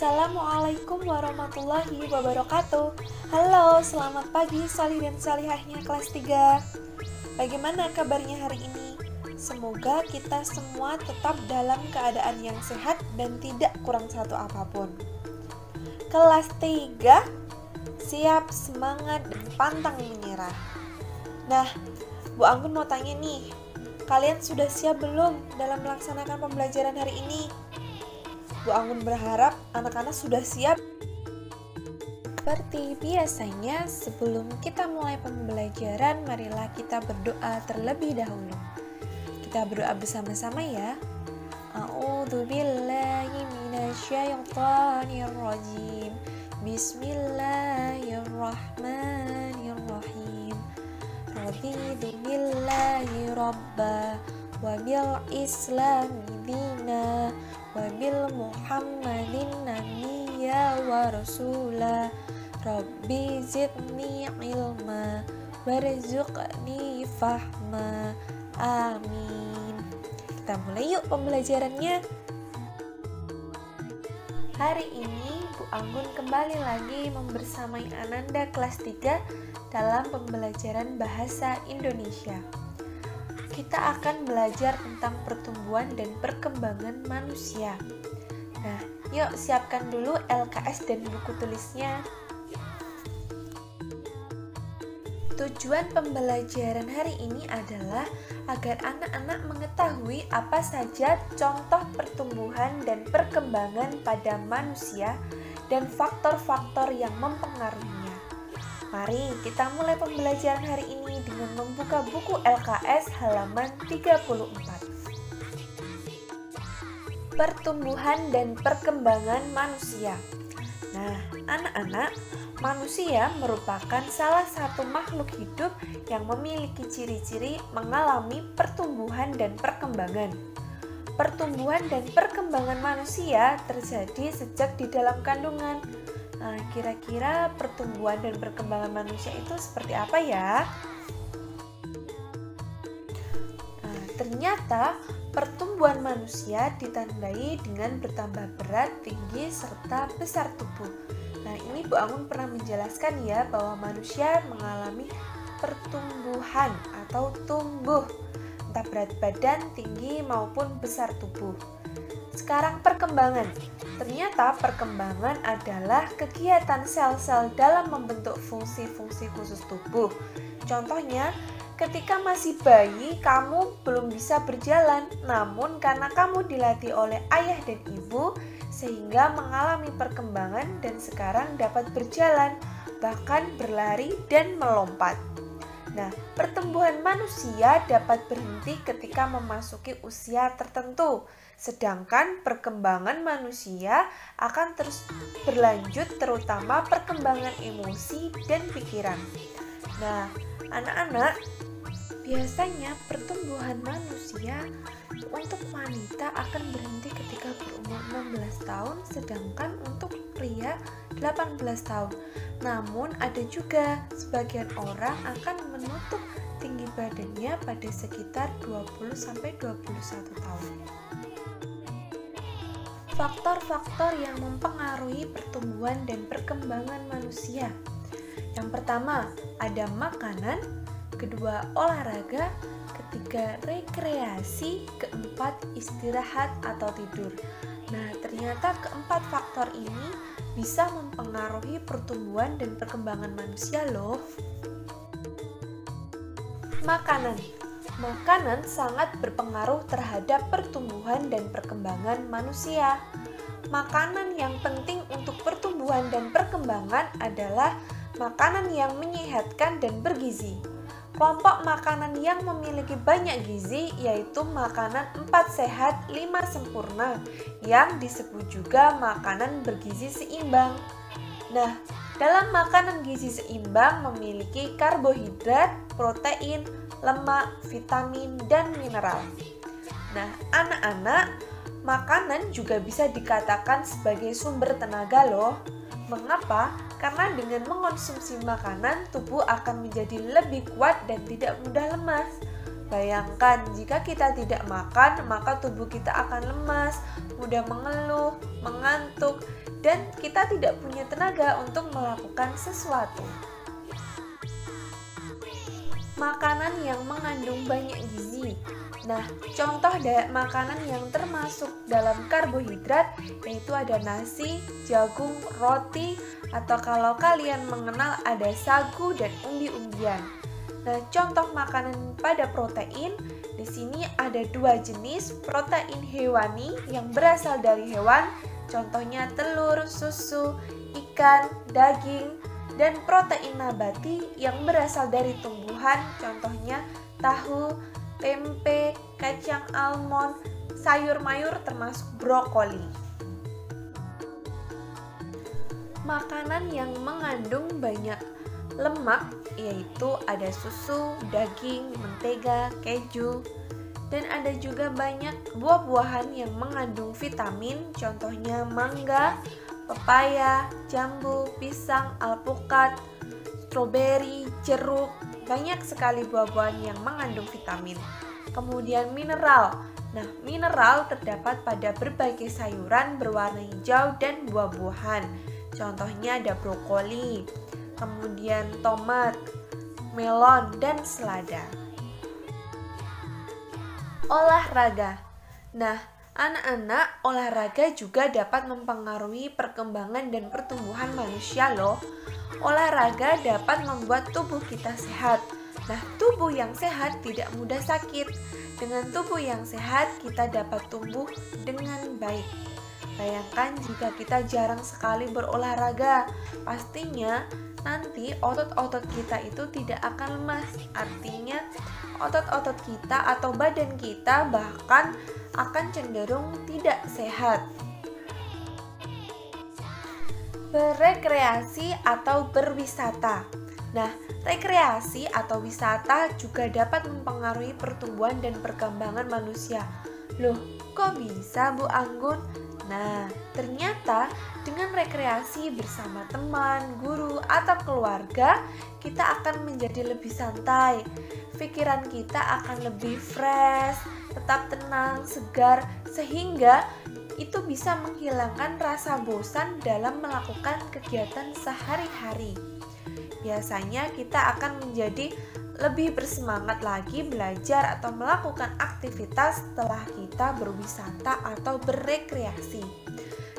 Assalamualaikum warahmatullahi wabarakatuh. Halo, selamat pagi salih dan salihahnya kelas 3. Bagaimana kabarnya hari ini? Semoga kita semua tetap dalam keadaan yang sehat dan tidak kurang satu apapun. Kelas 3, siap, semangat, dan pantang menyerah. Nah, Bu Anggun mau tanya nih, kalian sudah siap belum dalam melaksanakan pembelajaran hari ini? Bu Anggun berharap anak-anak sudah siap. Seperti biasanya, sebelum kita mulai pembelajaran, marilah kita berdoa terlebih dahulu. Kita berdoa bersama-sama ya. A'udzubillahi minasyaitonirrajim. Bismillahirrahmanirrahim. Raditu billahi rabba wa bil islami dina wa bil muhammadin nabiyya wa rasula. Rabbi zidni ilma warzuqni fahma. Amin. Kita mulai yuk pembelajarannya. Hari ini Bu Anggun kembali lagi membersamai Ananda kelas 3 dalam pembelajaran bahasa Indonesia. Kita akan belajar tentang pertumbuhan dan perkembangan manusia. Nah, yuk siapkan dulu LKS dan buku tulisnya. Tujuan pembelajaran hari ini adalah agar anak-anak mengetahui apa saja contoh pertumbuhan dan perkembangan pada manusia dan faktor-faktor yang mempengaruhinya. Mari kita mulai pembelajaran hari ini dengan membuka buku LKS halaman 34. Pertumbuhan dan perkembangan manusia. Nah, anak-anak, manusia merupakan salah satu makhluk hidup yang memiliki ciri-ciri mengalami pertumbuhan dan perkembangan. Pertumbuhan dan perkembangan manusia terjadi sejak di dalam kandungan. Nah, kira-kira pertumbuhan dan perkembangan manusia itu seperti apa ya? Nah, ternyata pertumbuhan manusia ditandai dengan bertambah berat, tinggi, serta besar tubuh. Nah, ini Bu Anggun pernah menjelaskan ya bahwa manusia mengalami pertumbuhan atau tumbuh, entah berat badan, tinggi, maupun besar tubuh. Sekarang perkembangan. Ternyata perkembangan adalah kegiatan sel-sel dalam membentuk fungsi-fungsi khusus tubuh. Contohnya, ketika masih bayi, kamu belum bisa berjalan, namun karena kamu dilatih oleh ayah dan ibu, sehingga mengalami perkembangan dan sekarang dapat berjalan, bahkan berlari dan melompat. Nah, pertumbuhan manusia dapat berhenti ketika memasuki usia tertentu, sedangkan perkembangan manusia akan terus berlanjut, terutama perkembangan emosi dan pikiran. Nah, anak-anak, biasanya pertumbuhan manusia untuk wanita akan berhenti ketika berumur 16 tahun, sedangkan untuk pria 18 tahun. Namun ada juga sebagian orang akan menutup tinggi badannya pada sekitar 20-21 tahun. Faktor-faktor yang mempengaruhi pertumbuhan dan perkembangan manusia. Yang pertama, ada makanan, kedua olahraga, ketiga rekreasi, keempat istirahat atau tidur. Nah, ternyata keempat faktor ini bisa mempengaruhi pertumbuhan dan perkembangan manusia loh. Makanan. Makanan sangat berpengaruh terhadap pertumbuhan dan perkembangan manusia. Makanan yang penting untuk pertumbuhan dan perkembangan adalah makanan yang menyehatkan dan bergizi. Kelompok makanan yang memiliki banyak gizi yaitu makanan 4 sehat 5 sempurna yang disebut juga makanan bergizi seimbang. Nah, dalam makanan gizi seimbang memiliki karbohidrat, protein, lemak, vitamin, dan mineral. Nah, anak-anak, makanan juga bisa dikatakan sebagai sumber tenaga loh. Mengapa? Karena dengan mengonsumsi makanan, tubuh akan menjadi lebih kuat dan tidak mudah lemas. Bayangkan jika kita tidak makan, maka tubuh kita akan lemas, mudah mengeluh, mengantuk, dan kita tidak punya tenaga untuk melakukan sesuatu. Makanan yang mengandung banyak gizi. Nah, contoh dari makanan yang termasuk dalam karbohidrat yaitu ada nasi, jagung, roti, atau kalau kalian mengenal ada sagu dan umbi-umbian. Nah, contoh makanan pada protein, di sini ada dua jenis protein hewani yang berasal dari hewan, contohnya telur, susu, ikan, daging, dan protein nabati yang berasal dari tumbuhan, contohnya tahu, tempe, kacang almond, sayur mayur termasuk brokoli. Makanan yang mengandung banyak lemak yaitu ada susu, daging, mentega, keju, dan ada juga banyak buah-buahan yang mengandung vitamin, contohnya mangga, pepaya, jambu, pisang, alpukat, stroberi, jeruk. Banyak sekali buah-buahan yang mengandung vitamin. Kemudian mineral. Nah, mineral terdapat pada berbagai sayuran berwarna hijau dan buah-buahan. Contohnya ada brokoli, kemudian tomat, melon, dan selada. Olahraga. Nah, anak-anak, olahraga juga dapat mempengaruhi perkembangan dan pertumbuhan manusia loh. Olahraga dapat membuat tubuh kita sehat. Nah, tubuh yang sehat tidak mudah sakit. Dengan tubuh yang sehat, kita dapat tumbuh dengan baik. Bayangkan jika kita jarang sekali berolahraga, pastinya nanti otot-otot kita itu tidak akan lemas. Artinya, otot-otot kita atau badan kita bahkan akan cenderung tidak sehat. Berekreasi atau berwisata. Nah, rekreasi atau wisata juga dapat mempengaruhi pertumbuhan dan perkembangan manusia. Loh, kok bisa Bu Anggun? Nah, ternyata dengan rekreasi bersama teman, guru, atau keluarga, kita akan menjadi lebih santai. Pikiran kita akan lebih fresh, tetap tenang, segar, sehingga itu bisa menghilangkan rasa bosan dalam melakukan kegiatan sehari-hari. Biasanya kita akan menjadi lebih bersemangat lagi belajar atau melakukan aktivitas setelah kita berwisata atau berekreasi.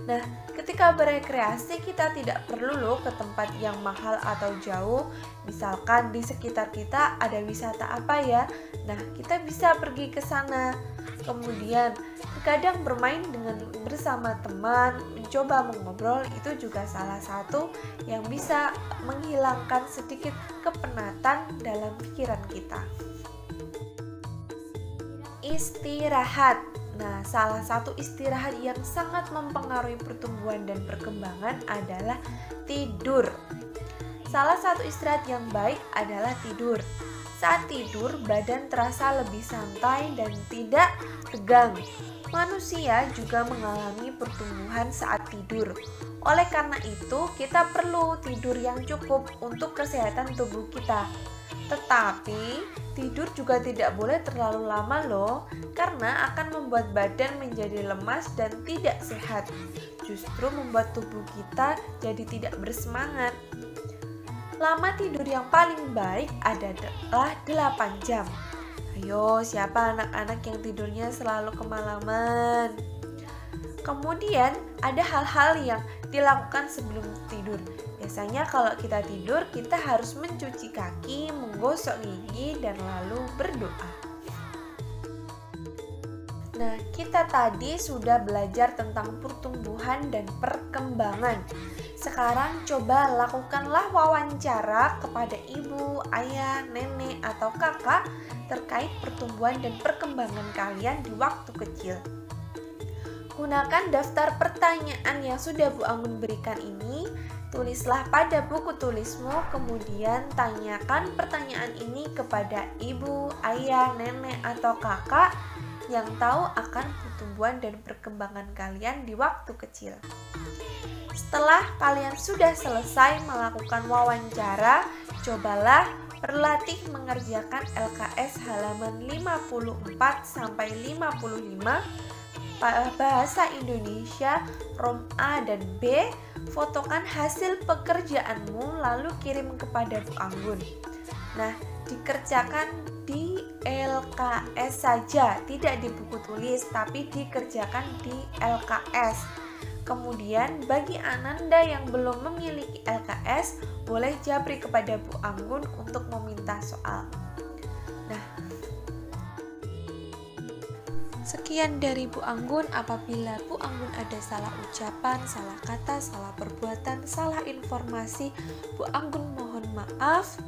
Nah, ketika berekreasi kita tidak perlu loh ke tempat yang mahal atau jauh. Misalkan di sekitar kita ada wisata apa ya? Nah, kita bisa pergi ke sana. Kemudian terkadang bermain bersama teman, mencoba mengobrol itu juga salah satu yang bisa menghilangkan sedikit kepenatan dalam pikiran kita. Istirahat. Nah, salah satu istirahat yang sangat mempengaruhi pertumbuhan dan perkembangan adalah tidur. Salah satu istirahat yang baik adalah tidur. Saat tidur, badan terasa lebih santai dan tidak tegang. Manusia juga mengalami pertumbuhan saat tidur. Oleh karena itu, kita perlu tidur yang cukup untuk kesehatan tubuh kita. Tetapi, tidur juga tidak boleh terlalu lama loh, karena akan membuat badan menjadi lemas dan tidak sehat. Justru membuat tubuh kita jadi tidak bersemangat. Lama tidur yang paling baik adalah 8 jam. Ayo, siapa anak-anak yang tidurnya selalu kemalaman? Kemudian, ada hal-hal yang dilakukan sebelum tidur. Biasanya kalau kita tidur, kita harus mencuci kaki, menggosok gigi, dan lalu berdoa. Nah, kita tadi sudah belajar tentang pertumbuhan dan perkembangan. Sekarang coba lakukanlah wawancara kepada ibu, ayah, nenek, atau kakak terkait pertumbuhan dan perkembangan kalian di waktu kecil. Gunakan daftar pertanyaan yang sudah Bu Anggun berikan ini, tulislah pada buku tulismu, kemudian tanyakan pertanyaan ini kepada ibu, ayah, nenek, atau kakak yang tahu akan pertumbuhan dan perkembangan kalian di waktu kecil. Setelah kalian sudah selesai melakukan wawancara, cobalah berlatih mengerjakan LKS halaman 54 sampai 55, bahasa Indonesia Rom A dan B. Fotokan hasil pekerjaanmu lalu kirim kepada Bu Anggun. Nah, dikerjakan di LKS saja, tidak di buku tulis, tapi dikerjakan di LKS. Kemudian bagi Ananda yang belum memiliki LKS, boleh japri kepada Bu Anggun untuk meminta soal. Nah, sekian dari Bu Anggun. Apabila Bu Anggun ada salah ucapan, salah kata, salah perbuatan, salah informasi, Bu Anggun mohon maaf.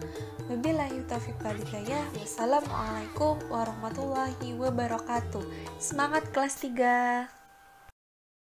Wabillahi taufiq wal hidayah. Wassalamualaikum warahmatullahi wabarakatuh. Semangat kelas 3.